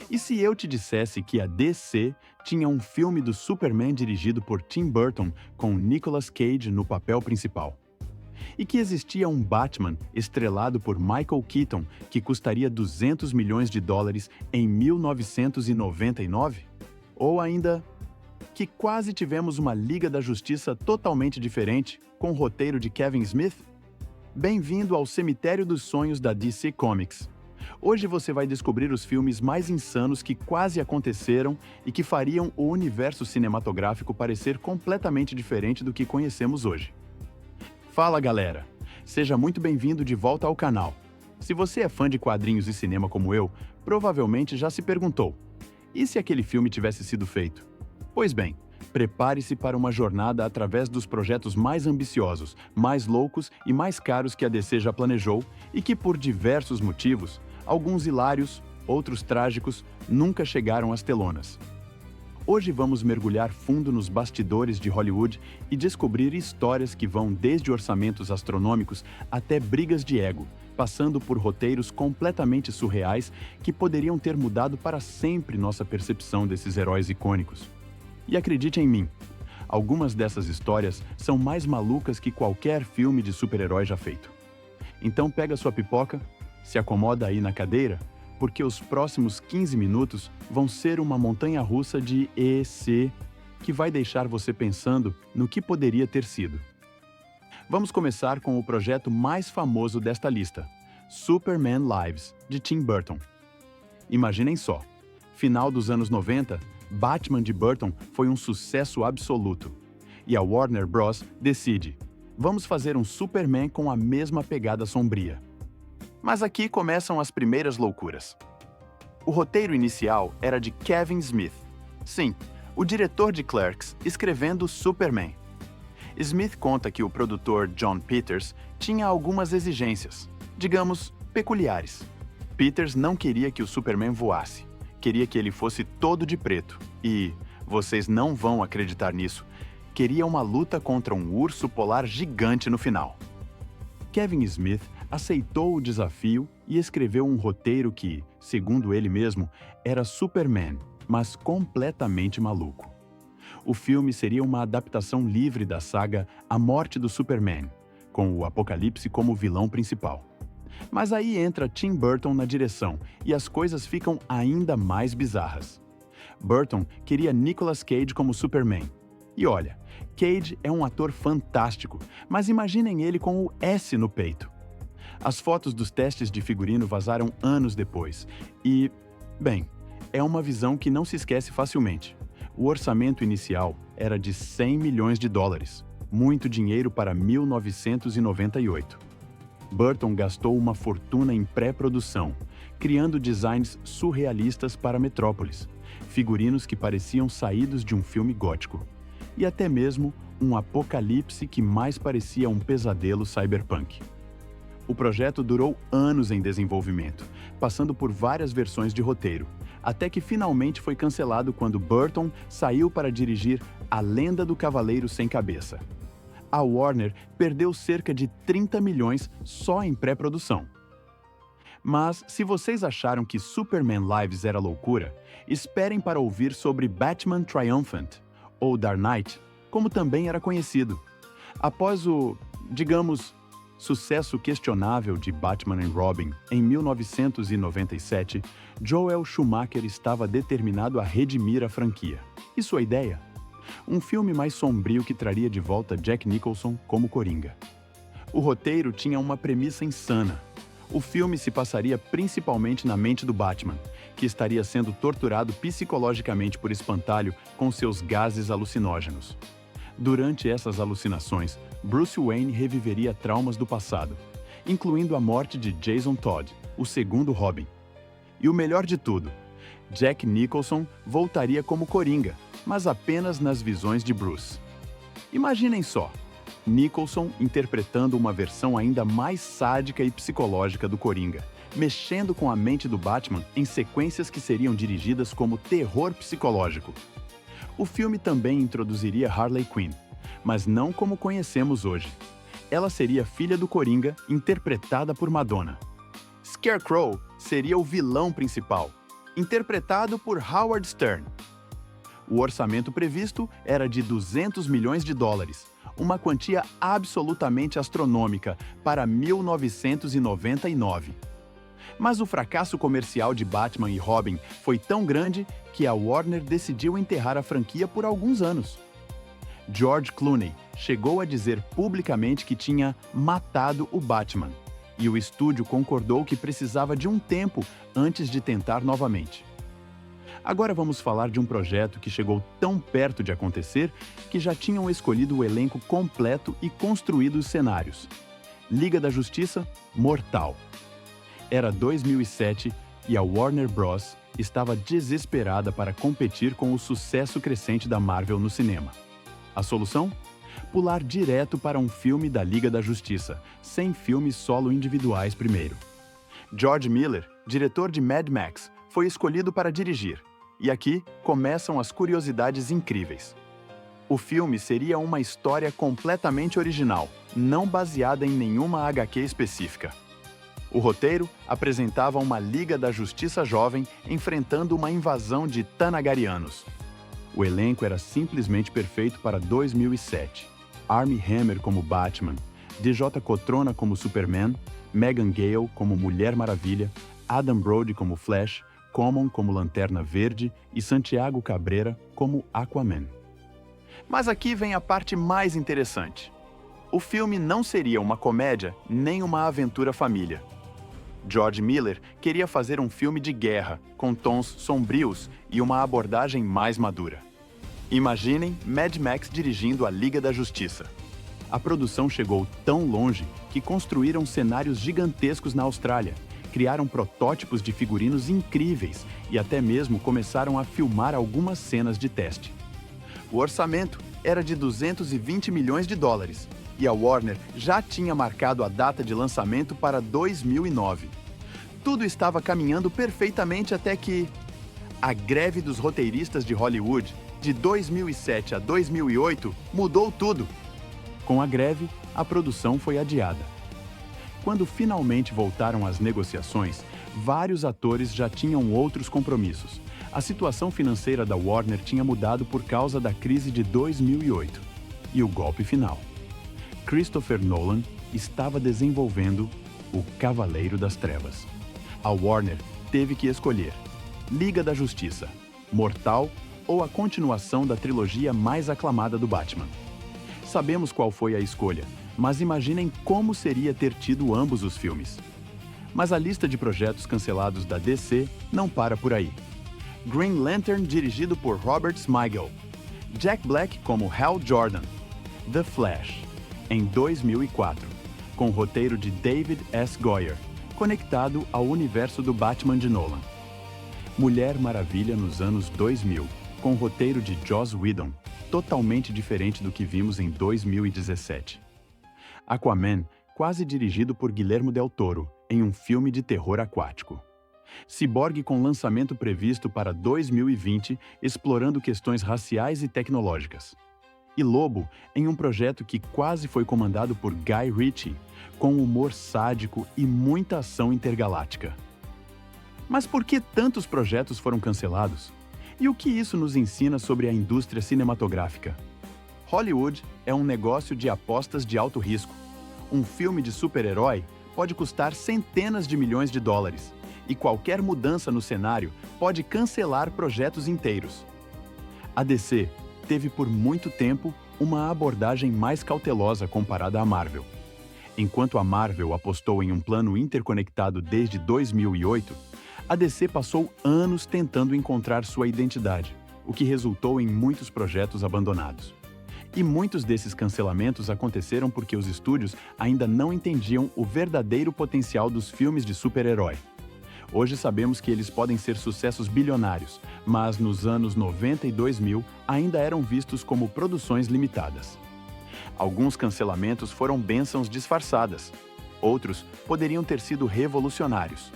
E se eu te dissesse que a DC tinha um filme do Superman dirigido por Tim Burton com Nicolas Cage no papel principal? E que existia um Batman estrelado por Michael Keaton que custaria 200 milhões de dólares em 1999? Ou ainda, que quase tivemos uma Liga da Justiça totalmente diferente, com o roteiro de Kevin Smith? Bem-vindo ao cemitério dos sonhos da DC Comics. Hoje você vai descobrir os filmes mais insanos que quase aconteceram e que fariam o universo cinematográfico parecer completamente diferente do que conhecemos hoje. Fala, galera! Seja muito bem-vindo de volta ao canal. Se você é fã de quadrinhos e cinema como eu, provavelmente já se perguntou: e se aquele filme tivesse sido feito? Pois bem, prepare-se para uma jornada através dos projetos mais ambiciosos, mais loucos e mais caros que a DC já planejou e que, por diversos motivos, alguns hilários, outros trágicos, nunca chegaram às telonas. Hoje vamos mergulhar fundo nos bastidores de Hollywood e descobrir histórias que vão desde orçamentos astronômicos até brigas de ego, passando por roteiros completamente surreais que poderiam ter mudado para sempre nossa percepção desses heróis icônicos. E acredite em mim, algumas dessas histórias são mais malucas que qualquer filme de super-herói já feito. Então pega sua pipoca, se acomoda aí na cadeira, porque os próximos 15 minutos vão ser uma montanha-russa de EC que vai deixar você pensando no que poderia ter sido. Vamos começar com o projeto mais famoso desta lista, Superman Lives, de Tim Burton. Imaginem só, final dos anos 90, Batman de Burton foi um sucesso absoluto. E a Warner Bros. Decide: vamos fazer um Superman com a mesma pegada sombria. Mas aqui começam as primeiras loucuras. O roteiro inicial era de Kevin Smith. Sim, o diretor de Clerks, escrevendo Superman. Smith conta que o produtor John Peters tinha algumas exigências, digamos, peculiares. Peters não queria que o Superman voasse. Queria que ele fosse todo de preto. E, vocês não vão acreditar nisso, queria uma luta contra um urso polar gigante no final. Kevin Smith aceitou o desafio e escreveu um roteiro que, segundo ele mesmo, era Superman, mas completamente maluco. O filme seria uma adaptação livre da saga A Morte do Superman, com o Apocalipse como vilão principal. Mas aí entra Tim Burton na direção e as coisas ficam ainda mais bizarras. Burton queria Nicolas Cage como Superman. E olha, Cage é um ator fantástico, mas imaginem ele com o S no peito. As fotos dos testes de figurino vazaram anos depois e, bem, é uma visão que não se esquece facilmente. O orçamento inicial era de 100 milhões de dólares, muito dinheiro para 1998. Burton gastou uma fortuna em pré-produção, criando designs surrealistas para Metrópolis, figurinos que pareciam saídos de um filme gótico, e até mesmo um apocalipse que mais parecia um pesadelo cyberpunk. O projeto durou anos em desenvolvimento, passando por várias versões de roteiro, até que finalmente foi cancelado quando Burton saiu para dirigir A Lenda do Cavaleiro Sem Cabeça. A Warner perdeu cerca de 30 milhões só em pré-produção. Mas, se vocês acharam que Superman Lives era loucura, esperem para ouvir sobre Batman Triumphant, ou Dark Knight, como também era conhecido. Após o, digamos, sucesso questionável de Batman e Robin em 1997, Joel Schumacher estava determinado a redimir a franquia. E sua ideia? Um filme mais sombrio que traria de volta Jack Nicholson como Coringa. O roteiro tinha uma premissa insana. O filme se passaria principalmente na mente do Batman, que estaria sendo torturado psicologicamente por espantalho com seus gases alucinógenos. Durante essas alucinações, Bruce Wayne reviveria traumas do passado, incluindo a morte de Jason Todd, o segundo Robin. E o melhor de tudo, Jack Nicholson voltaria como Coringa, mas apenas nas visões de Bruce. Imaginem só, Nicholson interpretando uma versão ainda mais sádica e psicológica do Coringa, mexendo com a mente do Batman em sequências que seriam dirigidas como terror psicológico. O filme também introduziria Harley Quinn, mas não como conhecemos hoje. Ela seria filha do Coringa, interpretada por Madonna. Scarecrow seria o vilão principal. interpretado por Howard Stern. O orçamento previsto era de 200 milhões de dólares, uma quantia absolutamente astronômica para 1999. Mas o fracasso comercial de Batman e Robin foi tão grande que a Warner decidiu enterrar a franquia por alguns anos. George Clooney chegou a dizer publicamente que tinha matado o Batman, e o estúdio concordou que precisava de um tempo antes de tentar novamente. Agora vamos falar de um projeto que chegou tão perto de acontecer que já tinham escolhido o elenco completo e construído os cenários. Liga da Justiça Mortal. Era 2007 e a Warner Bros. Estava desesperada para competir com o sucesso crescente da Marvel no cinema. A solução? Pular direto para um filme da Liga da Justiça, sem filmes solo individuais primeiro. George Miller, diretor de Mad Max, foi escolhido para dirigir. E aqui começam as curiosidades incríveis. O filme seria uma história completamente original, não baseada em nenhuma HQ específica. O roteiro apresentava uma Liga da Justiça jovem enfrentando uma invasão de Thanagarianos. O elenco era simplesmente perfeito para 2007. Armie Hammer como Batman, DJ Cotrona como Superman, Megan Gale como Mulher Maravilha, Adam Brody como Flash, Common como Lanterna Verde e Santiago Cabrera como Aquaman. Mas aqui vem a parte mais interessante. O filme não seria uma comédia nem uma aventura família. George Miller queria fazer um filme de guerra, com tons sombrios e uma abordagem mais madura. Imaginem Mad Max dirigindo a Liga da Justiça. A produção chegou tão longe que construíram cenários gigantescos na Austrália, criaram protótipos de figurinos incríveis e até mesmo começaram a filmar algumas cenas de teste. O orçamento era de 220 milhões de dólares e a Warner já tinha marcado a data de lançamento para 2009. Tudo estava caminhando perfeitamente até que a greve dos roteiristas de Hollywood, de 2007 a 2008, mudou tudo. Com a greve, a produção foi adiada. Quando finalmente voltaram as negociações, vários atores já tinham outros compromissos. A situação financeira da Warner tinha mudado por causa da crise de 2008. E o golpe final. Christopher Nolan estava desenvolvendo O Cavaleiro das Trevas. A Warner teve que escolher Liga da Justiça, Mortal ou a continuação da trilogia mais aclamada do Batman. Sabemos qual foi a escolha, mas imaginem como seria ter tido ambos os filmes. Mas a lista de projetos cancelados da DC não para por aí. Green Lantern dirigido por Robert Smigel, Jack Black como Hal Jordan, The Flash, em 2004, com roteiro de David S. Goyer, conectado ao universo do Batman de Nolan. Mulher Maravilha nos anos 2000, com roteiro de Joss Whedon, totalmente diferente do que vimos em 2017. Aquaman, quase dirigido por Guillermo del Toro, em um filme de terror aquático. Cyborg com lançamento previsto para 2020, explorando questões raciais e tecnológicas. E Lobo, em um projeto que quase foi comandado por Guy Ritchie, com humor sádico e muita ação intergaláctica. Mas por que tantos projetos foram cancelados? E o que isso nos ensina sobre a indústria cinematográfica? Hollywood é um negócio de apostas de alto risco. Um filme de super-herói pode custar centenas de milhões de dólares, e qualquer mudança no cenário pode cancelar projetos inteiros. A DC teve por muito tempo uma abordagem mais cautelosa comparada à Marvel. Enquanto a Marvel apostou em um plano interconectado desde 2008, a DC passou anos tentando encontrar sua identidade, o que resultou em muitos projetos abandonados. E muitos desses cancelamentos aconteceram porque os estúdios ainda não entendiam o verdadeiro potencial dos filmes de super-herói. Hoje sabemos que eles podem ser sucessos bilionários, mas nos anos 90 e 2000 ainda eram vistos como produções limitadas. Alguns cancelamentos foram bênçãos disfarçadas, outros poderiam ter sido revolucionários.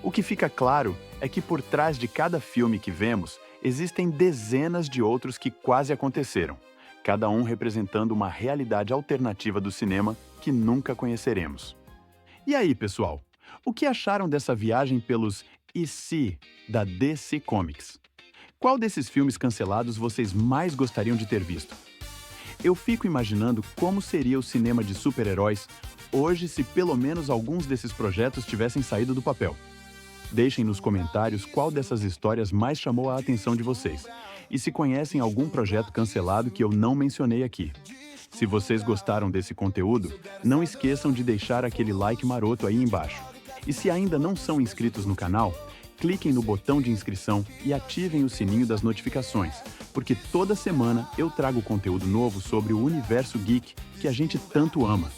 O que fica claro é que por trás de cada filme que vemos, existem dezenas de outros que quase aconteceram, cada um representando uma realidade alternativa do cinema que nunca conheceremos. E aí, pessoal? O que acharam dessa viagem pelos e Se, da DC Comics. Qual desses filmes cancelados vocês mais gostariam de ter visto? Eu fico imaginando como seria o cinema de super-heróis hoje se pelo menos alguns desses projetos tivessem saído do papel. Deixem nos comentários qual dessas histórias mais chamou a atenção de vocês e se conhecem algum projeto cancelado que eu não mencionei aqui. Se vocês gostaram desse conteúdo, não esqueçam de deixar aquele like maroto aí embaixo. E se ainda não são inscritos no canal, cliquem no botão de inscrição e ativem o sininho das notificações, porque toda semana eu trago conteúdo novo sobre o universo geek que a gente tanto ama.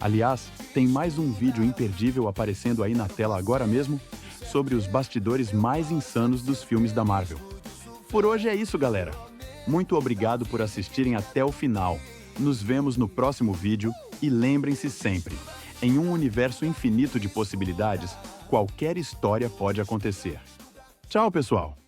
Aliás, tem mais um vídeo imperdível aparecendo aí na tela agora mesmo sobre os bastidores mais insanos dos filmes da Marvel. Por hoje é isso, galera. Muito obrigado por assistirem até o final. Nos vemos no próximo vídeo e lembrem-se sempre, em um universo infinito de possibilidades, qualquer história pode acontecer. Tchau, pessoal!